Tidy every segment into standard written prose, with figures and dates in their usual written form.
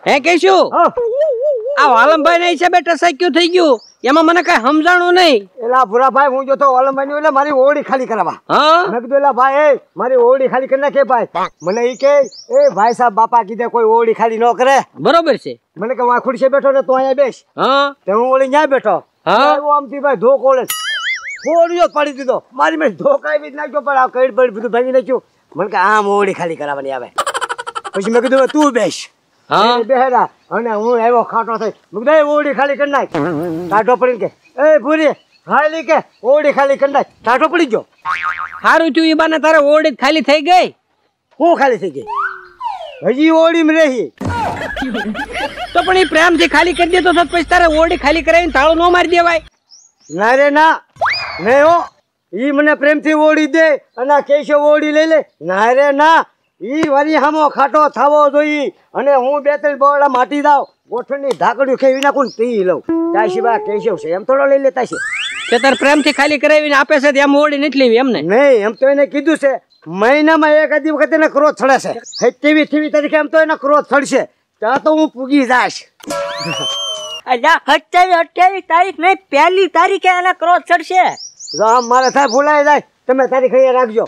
હે કેશું આ વાલમભાઈ ના હિસાબે ટસાક્યું થઈ ગયું એમાં મને કઈ સમજાણું નહીં. એલા ભુરાભાઈ હું જોતો વાલમભાઈ નું એટલે મારી ઓળી ખાલી કરાવવા. મેં કીધું એલા ભાઈ મારી ઓળી ખાલી કરી નાખે ભાઈ. મને ઈ કે એ ભાઈ સાહેબ બાપા કીધે કોઈ ઓળી ખાલી ન કરે. બરોબર છે. મને કે હું ખુરશી બેઠો ને તું અહીંયા બેસ. તે હું ઓળી ન્યા બેઠો. આમથી ભાઈ ધોક ઓળે ઓળીઓ પાડી દીધો. મારી મેં ધોક આવી નાખ્યો પણ આ કઈડ બઈડ બધું ભાંગી નાખ્યું. મને કે આમ ઓળી ખાલી કરાવવાની આવે. પછી મેં કીધું તું બેસ. બેહેરા અને હું આવ્યો ખાટો થઈ. મેં ઓળી ખાલી કરી નાખ. ટાઢો પડી કે એ ભૂરી હાલી કે ઓળી ખાલી કરી નાખ. ટાઢો પડી ગયો. સારું થયું ઈ બાને તારે ઓળી ખાલી થઈ ગઈ. હું ખાલી થઈ ગઈ હજી ઓળી માં રહી તો પણ એ પ્રેમથી ખાલી કરી દેતો તો પછી તારે ઓળી ખાલી કરાવીને તાળું ન મારી દેવાય. ના રે ના નહીં હો. ઈ મને પ્રેમથી ઓળી દે અને કેશવ ઓળી લઈ લે. ના રે ના ઈ વરી હામો ખાટો થવો જોઈએ અને હું બે ત્રણ બોરડા માટી દાવ ગોઠણની ઢાકડ્યું ખેવી નાખું પી લઉં. ત્યાં સિવાય કેશવ છે એમ થોડો લઈ લેતા છે. તે તાર પ્રેમથી ખાલી કરાવીને આપે છે એમ ઓળી નથી લેવી એમને? નહીં એમ તો એને કીધું છે મહિનામાં એક આધી વખત એને ક્રોધ ચડે છે. તેવી તારીખે એમ તો એને ક્રોધ ચડશે ત્યાં તો હું પૂગી જાશ. 28 તારીખ નહીં 1 તારીખે એને ક્રોધ ચડશે. મારે થાય ભૂલાઈ જાય તમે તારીખ અહીંયા રાખજો.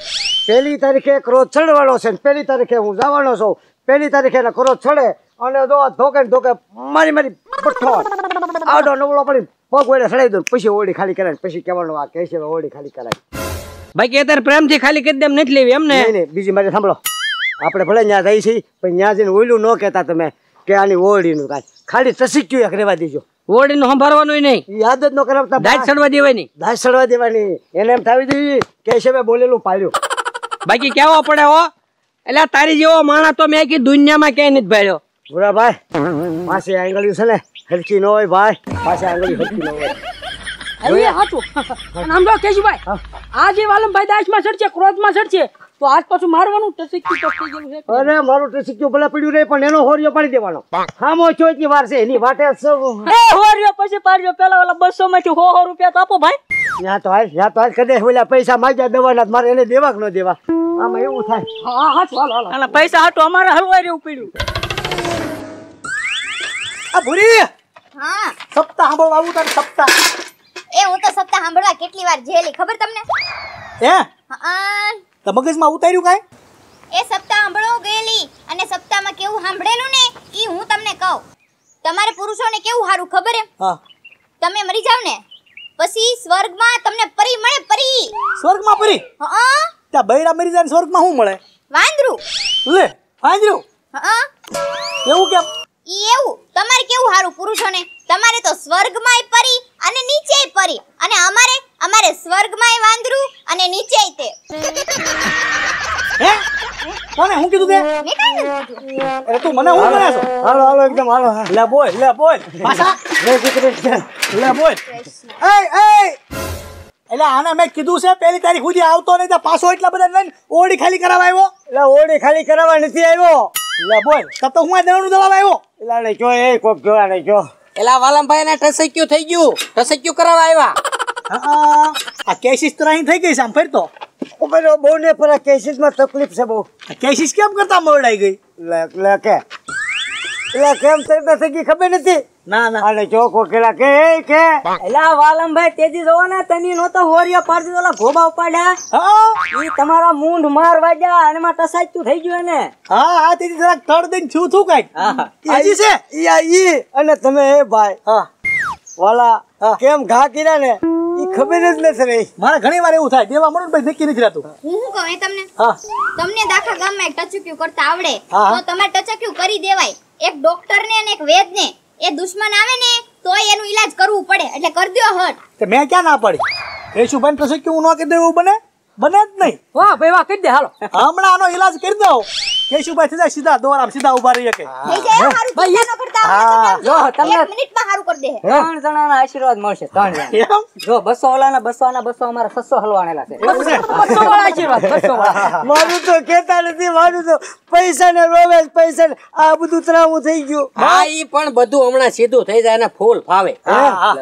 1 તારીખે ક્રોધ ચડવાનો છે 1 તારીખે હું જવાનો છું. 1 તારીખે એને ક્રોધ ચડે અને ધોકે મારી પઠ્ઠો આડો નવળો પડી પગ વડે ચડાવી દઉં પછી ઓળી ખાલી કરાય. પછી કહેવાનું આ કહે છે ઓળી ખાલી કરાય. બાકી અત્યારે પ્રેમથી ખાલી કરી દેમ નથી લેવી એમને? નહીં બીજી મારે સાંભળો આપણે ભલે ત્યાં જઈ છીએ પણ ત્યાં જઈને ઓયલું ન કહેતા તમે કે આની ઓળીનું કાંઈ ખાલી ટસીક્યું એક રહેવા દેજો. ઓળીનું સંભાળવાનું નહીં યાદ જ ન કરાવતા. દાજ ચડવા દેવાની. દાજ ચડવા દેવાની એને એમ થાવી દેવી કે છે બોલેલું પાડ્યું. બાકી કેવો પડે હો એટલે તારી જેવો માણસ તો મેં કી દુનિયામાં ક્યાંય નથી ભાડ્યો. બુરા ભાઈ પાછી આંગળીઓ છે ને હરકી ન હોય ભાઈ. પાછી આંગળી હરકી ન હોય. અરે હાચું આમ જો કેશુભાઈ આ જે વાલમભાઈ દાસમાં ચડશે ક્રોધમાં ચડશે તો આજ પાછું મારવાનું ટસીક્યું તો થઈ ગયું છે. અરે મારું ટસીક્યું ભલે પડ્યું રહે પણ એનો હોરિયો પાડી દેવાનો. હામો ચોઈની વાર છે એની વાટે એ હોરિયો પછી પાડ્યો પેલા ઓલા 200 માંથી 100 રૂપિયા તો આપો ભાઈ. ત્યાં તો હાલ કદે ઓલા પૈસા માંગ્યા દેવાના મારે એને દેવા કે ન દેવા આમાં એવું થાય. હા હાચું હાલો અને પૈસા હાટો અમારે હલવાઈ રહેવું પડ્યું. આ ભૂરી હા સપ્તાહ સાંભળવા આવું તારે સપ્તાહ. એ હું તો સપ્તાહ સાંભળવા કેટલી વાર જેલી ખબર તમને? હે હા તો મગજમાં ઉતાર્યું કાઈ? એ સપ્તાહ સાંભળવા ગયેલી અને સપ્તાહમાં કેવું સાંભળેલું ને ઈ હું તમને કહું. તમારે પુરુષોને કેવું સારું ખબર હે? હા તમે મરી જાવ ને પછી સ્વર્ગમાં તમને પરી મળે. પરી સ્વર્ગમાં પરી? હા ત્યાં બૈરા મરી જાય સ્વર્ગમાં શું મળે? વાંદરું. લે વાંદરું? હા એવું કેમ? ઈ એવું તમારે કેવું સારું પુરુષોને તમારે તો સ્વર્ગમાંય પરી અને નીચેય પરી અને અમારે સ્વર્ગમાંય વાંદરું અને નીચેય તે. હે કોને હું કીધું તે? મેં કાઈ નથી કીધું. અરે તું મને હું કરે છો? હાલો એકદમ હાલો. લે બોલ પાછા લે બોલ. એટલે આને મેં કીધું છે 1 તારીખ સુધી આવતો નહીં તો પાછો એટલા બધા લઈને ઓળી ખાલી કરાવવા આવ્યો. એટલે ઓળી ખાલી કરાવવા નથી આવ્યો. લે બોલ તો હું આ દવાનું દવા આવ્યો. એટલે ને જો એ કોક જોવા ને જો એલા વાલમભાઈ ને ટસક્યું થઈ ગયું. ટસક્યું કરાવવા આવ્યા. આ કેસીસ તો અહીં થઈ ગઈ છે આમ ફરતો. ઉપર બહુ ને પર કેસીસ માં તકલીફ છે બહુ. કેસીસ કેમ કરતા મોડાઈ ગઈ? લે કે એટલે કેમ થઈ ગઈ ખબર નથી. ના અરે જો કોકેલા કે એલા વાલમભાઈ તેજી જોવો ને તની નો તો હોરિયો પાડી ઓલા ગોબા ઉપાડ્યા. હા ઈ તમારા મૂંઢ માર વાગ્યા અને માં ટસાચ્યું થઈ ગયું ને. હા તેજી જરાક તડ દઈને છું કાઈ. હા ઈ છે ઈ અને તમે એ ભાઈ હા વાલા કેમ ઘા કર્યા ને ઈ ખબર જ નથી રહી. મારે ઘણી વાર એવું થાય દેવા મળું ભાઈ નક્કી નથી રહેતું. હું કહું તમને તમને દાખલા ગામમાં એક ટચક્યું કરતા આવડે તો તમારે ટચક્યું કરી દેવાય. એક ડોક્ટર ને અને એક વેદ ને એ દુશ્મન આવે ને તોય એનું ઈલાજ કરવું પડે એટલે કર દ્યો હટ. તે મેં ક્યાં ના પડી? કેશુભાઈ ટચક્યું ન કરી દેવું બને જ નહીં. વાહ ભાઈ વાહ કરી દે હાલો હમણાં આનો ઈલાજ કરી દો. કેશુભાઈ સીધા દોરામ સીધા ઉભા રહી શકે. થઈ જાય હારું ભાઈ ન કરતા આવડે તો જો તમને 1 મિનિટમાં હારું કરી દે 3 જણાના આશીર્વાદ મળશે 3 જણા જો 200 વાળાના 200 ના 200 અમારા 600 હલવાણેલા છે 200 વાળા આશીર્વાદ 200 વાળા મારું તો કેતા નથી મારું તો પૈસા ને રોવે પૈસા આ બધું ત્રાવું થઈ ગયું હા ઈ પણ બધું હમણાં સીધું થઈ જાય ને ફૂલ ફાવે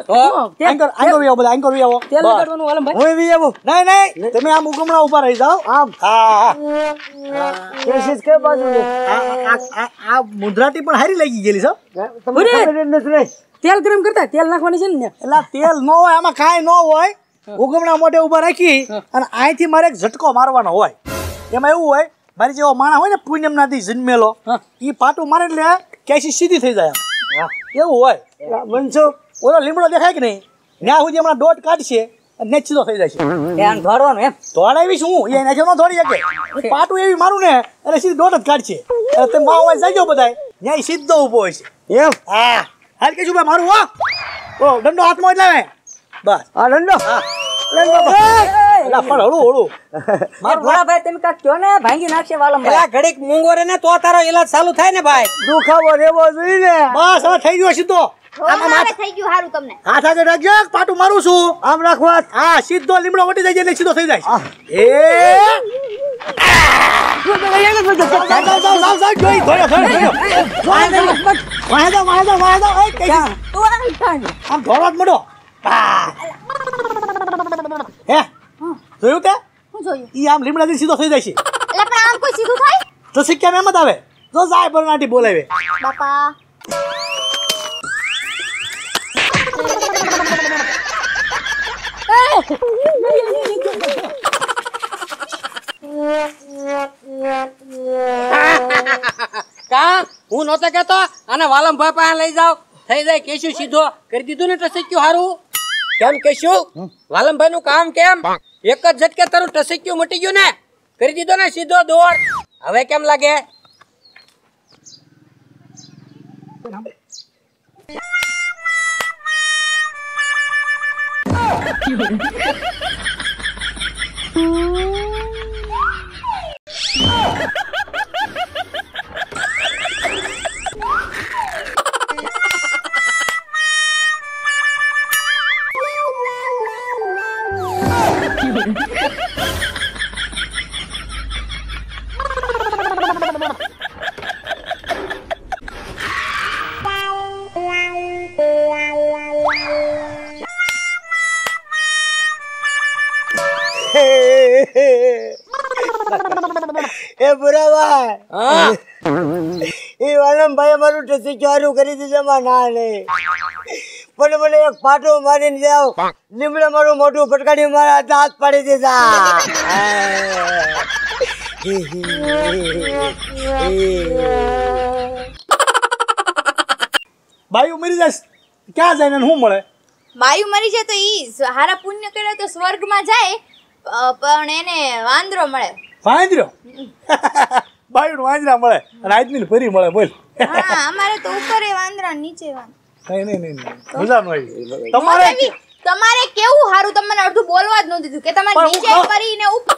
તો આંકર આવો તેલ લગાડવાનું વાલમ ભાઈ હું બી આવું નહીં તમે આમ ઉગમણા ઉભા રહી જાઓ આમ હા કેસીસ કે બાજુ ને આ મુદ્રાટી પણ હારી લાગી ગયેલી છે તમને ખબર જ નથી રહી તેલ ગરમ કરતા તેલ નાખવાની છે ને એટલે તેલ ન હોય આમાં કાંઈ ન હોય ઉગમણા મોઢે ઉભા રાખી અને અહીંથી મારે એક ઝટકો મારવાનો હોય એમાં એવું હોય મારી જેવો માણસ હોય ને પુણ્યમનાથી જન્મેલો એ પાટું મારે એટલે કેસી સીધી થઈ જાય એવું હોય બનશો ઓલો લીમડો દેખાય કે નહીં ત્યાં સુધી હમણાં દોટ કાઢશે અને ને સીધો થઈ જાય છે ધ્યાન ધોરવાનું એમ દોડાવીશ હું એને જેમ દોડી શકે પાટું એવી મારું ને એટલે સીધી દોટ જ કાઢશે એટલે તમે માવો જાગ્યો બધા ત્યાં સીધો ઊભો હોય છે એમ હા હાલ કે ભાઈ મારું હો ઓ દંડો હાથમાં જ લાવે બસ આ દંડો એટલે પણ હળું મારા ભોળાભાઈ તમે કાક કયો ને ભાંગી નાખશે વાલમ ભાઈ પેલા ઘડીક મૂંગો રે ને તો તારો ઈલાજ ચાલુ થાય ને ભાઈ દુખાવો રેવો જોઈએ ને બસ હવે થઈ ગયો સીધો હવે થઈ ગયું હારું તમને હાથ આગળ રાખજો પાટું મારું છું આમ રાખવા હા સીધો લીમડો વટી જાય એટલે સીધો થઈ જાય આમ ધોળો જ મોડો હે જોયું કે હું જોયું ઈ આમ લીમડાથી સીધો થઈ જાય છે એટલે પણ આમ કોઈ સીધું થાય તો સિક્કા એમ જ આવે જો જાય બરનાટી બોલાવે બાપા કા હું નહોતો કેતો આને વાલમભાઈ પાસે લઈ જાવ થઈ જાય કેશું સીધો કરી દીધું ને ટસક્યું હારું કેમ કેશું વાલમભાઈ નું કામ કેમ એક જ ઝટકે તારું ટસક્યું મટી ગયું ને કરી દીધો ને સીધો દોડ હવે કેમ લાગે એ બુરાભાઈ હા એ વાલમભાઈ મારું ટસી ચારું કરી દીધું ના નહીં પણ મને એક પાટો મારીને જાવ લીમડે મારું મોઢું ફટકાડી મારા દાંત પાડી દીધા બાયું મરી જાય ક્યાં જાય ને શું મળે માયુ મરી જાય તો ઈ હારા પુણ્ય કરે તો સ્વર્ગમાં જાય પણ એને વાંદરો મળે વાંદરો બાયું વાંદરા મળે અને આદમી ફરી મળે બોલ હા અમારે તો ઉપર એ વાંદરા નીચે વાંદરા નહીં મજાનું આવી તમારે તમારે કેવું હારું તમને અડધું બોલવા જ ન દીધું કે તમારે નીચે કરીને ઉપર